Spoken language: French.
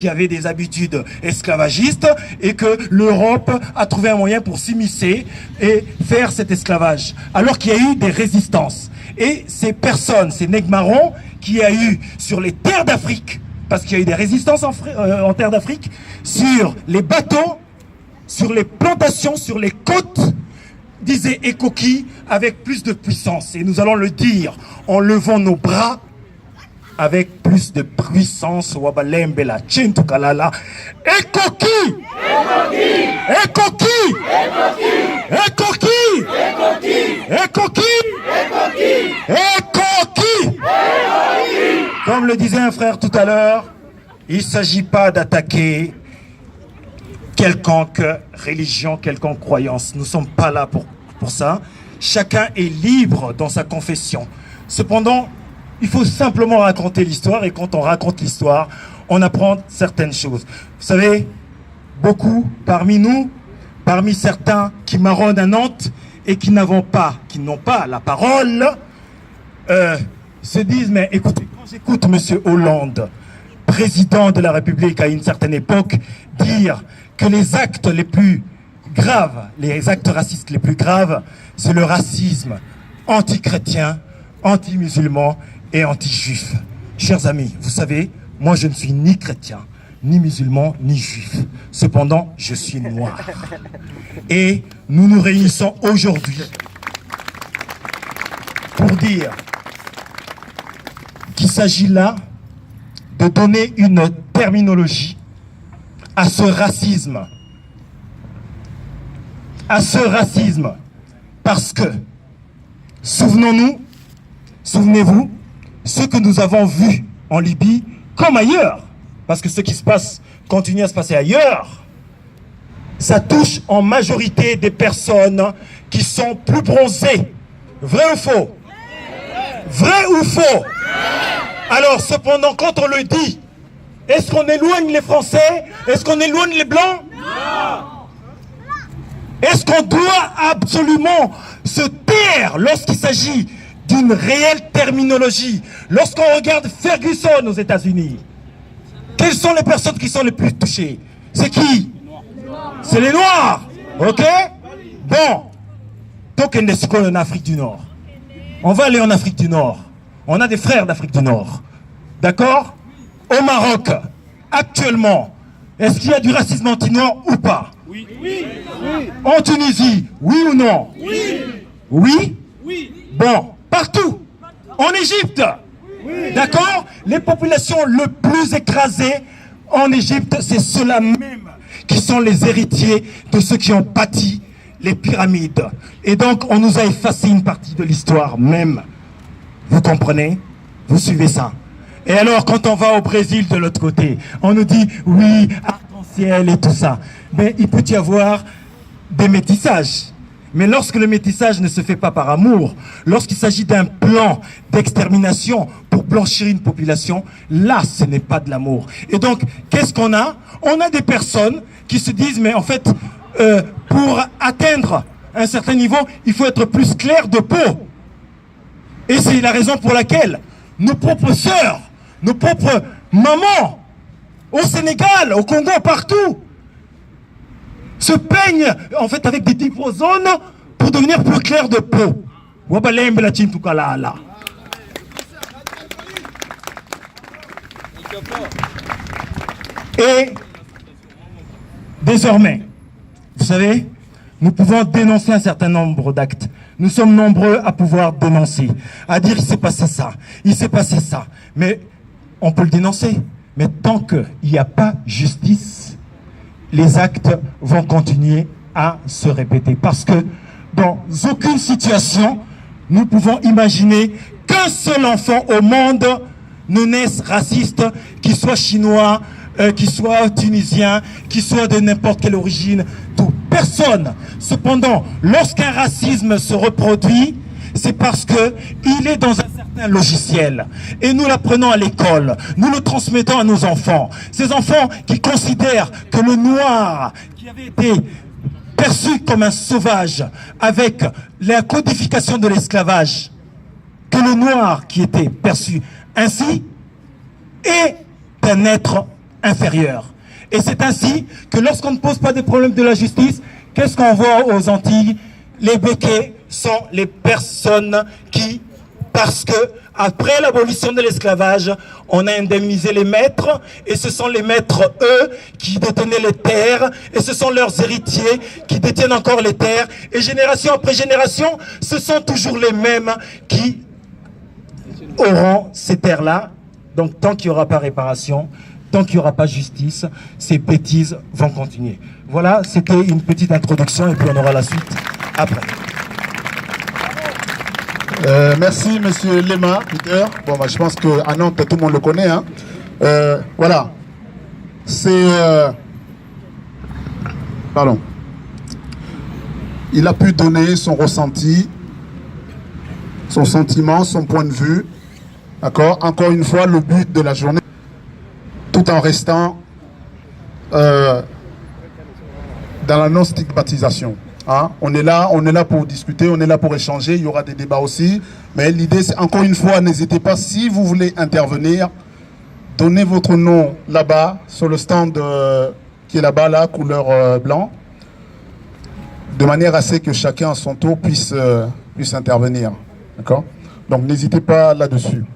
qui avait des habitudes esclavagistes et que l'Europe a trouvé un moyen pour s'immiscer et faire cet esclavage. Alors qu'il y a eu des résistances. Et ces personnes, ces nègres marrons, qu'il y a eu sur les terres d'Afrique, parce qu'il y a eu des résistances en terre d'Afrique, sur les bateaux, sur les plantations, sur les côtes, disait Ekoki, avec plus de puissance. Et nous allons le dire en levant nos bras avec plus de puissance. Wabalembela, Chintukalala. Ekoki! Ekoki! Ekoki! Ekoki! Ekoki! Comme le disait un frère tout à l'heure, il ne s'agit pas d'attaquer quelconque religion, quelconque croyance. Nous ne sommes pas là pour ça. Chacun est libre dans sa confession. Cependant, il faut simplement raconter l'histoire, et quand on raconte l'histoire, on apprend certaines choses. Vous savez, beaucoup parmi nous, parmi certains qui marronnent à Nantes et qui n'ont pas la parole, se disent, mais écoutez, quand j'écoute M. Hollande, président de la République à une certaine époque, dire que les actes les plus graves, les actes racistes les plus graves, c'est le racisme anti-chrétien, anti-musulman et anti-juif. Chers amis, vous savez, moi je ne suis ni chrétien, ni musulman, ni juif. Cependant, je suis noir. Et nous nous réunissons aujourd'hui pour dire qu'il s'agit là de donner une terminologie à ce racisme. À ce racisme. Parce que, souvenons-nous, souvenez-vous, ce que nous avons vu en Libye, comme ailleurs, parce que ce qui se passe continue à se passer ailleurs, ça touche en majorité des personnes qui sont plus bronzées. Vrai ou faux? Vrai ou faux? Alors, cependant, quand on le dit, est-ce qu'on éloigne les Français? Est-ce qu'on éloigne les Blancs? Non. Est-ce qu'on doit absolument se taire lorsqu'il s'agit d'une réelle terminologie? Lorsqu'on regarde Ferguson aux États-Unis, quelles sont les personnes qui sont les plus touchées? C'est qui? C'est les Noirs. Ok? Bon. Donc, en Afrique du Nord. On va aller en Afrique du Nord. On a des frères d'Afrique du Nord. D'accord? Au Maroc, actuellement, est-ce qu'il y a du racisme anti-noir ou pas? Oui. Oui. En Tunisie, oui ou non? Oui. Oui? Oui. Bon, partout. En Égypte. Oui. D'accord? Les populations les plus écrasées en Égypte, c'est ceux-là même qui sont les héritiers de ceux qui ont bâti les pyramides. Et donc, on nous a effacé une partie de l'histoire même. Vous comprenez? Vous suivez ça? Et alors, quand on va au Brésil de l'autre côté, on nous dit, oui, arc-en-ciel et tout ça. Mais il peut y avoir des métissages. Mais lorsque le métissage ne se fait pas par amour, lorsqu'il s'agit d'un plan d'extermination pour blanchir une population, là, ce n'est pas de l'amour. Et donc, qu'est-ce qu'on a? On a des personnes qui se disent, mais en fait, pour atteindre un certain niveau, il faut être plus clair de peau. Et c'est la raison pour laquelle nos propres sœurs, nos propres mamans, au Sénégal, au Congo, partout, se peignent en fait avec des dipozones pour devenir plus clair de peau. Et désormais, vous savez, nous pouvons dénoncer un certain nombre d'actes. Nous sommes nombreux à pouvoir dénoncer, à dire il s'est passé ça, il s'est passé ça. Mais on peut le dénoncer. Mais tant qu'il n'y a pas justice, les actes vont continuer à se répéter. Parce que dans aucune situation, nous pouvons imaginer qu'un seul enfant au monde ne naisse raciste, qu'il soit chinois, qu'il soit tunisien, qu'il soit de n'importe quelle origine, tout. Personne. Cependant, lorsqu'un racisme se reproduit, c'est parce qu'il est dans un certain logiciel. Et nous l'apprenons à l'école. Nous le transmettons à nos enfants. Ces enfants qui considèrent que le noir, qui avait été perçu comme un sauvage avec la codification de l'esclavage, que le noir qui était perçu ainsi est un être inférieurs. Et c'est ainsi que lorsqu'on ne pose pas des problèmes de la justice, qu'est-ce qu'on voit aux Antilles? Les béquets sont les personnes qui, parce que après l'abolition de l'esclavage, on a indemnisé les maîtres, et ce sont les maîtres, eux, qui détenaient les terres, et ce sont leurs héritiers qui détiennent encore les terres, et génération après génération, ce sont toujours les mêmes qui auront ces terres-là. Donc tant qu'il n'y aura pas réparation, tant qu'il n'y aura pas justice, ces bêtises vont continuer. Voilà, c'était une petite introduction, et puis on aura la suite après. Merci, monsieur Lema, Peter. Bon, bah, je pense qu'à Nantes, tout le monde le connaît. Hein. Voilà. C'est... Pardon. Il a pu donner son ressenti, son sentiment, son point de vue. D'accord. Encore une fois, le but de la journée, tout en restant dans la non-stigmatisation. Hein? On est là pour discuter, on est là pour échanger, il y aura des débats aussi. Mais l'idée, c'est encore une fois, n'hésitez pas, si vous voulez intervenir, donnez votre nom là-bas, sur le stand qui est là-bas, là, couleur blanc, de manière à ce que chacun à son tour puisse intervenir. D'accord? Donc n'hésitez pas là-dessus.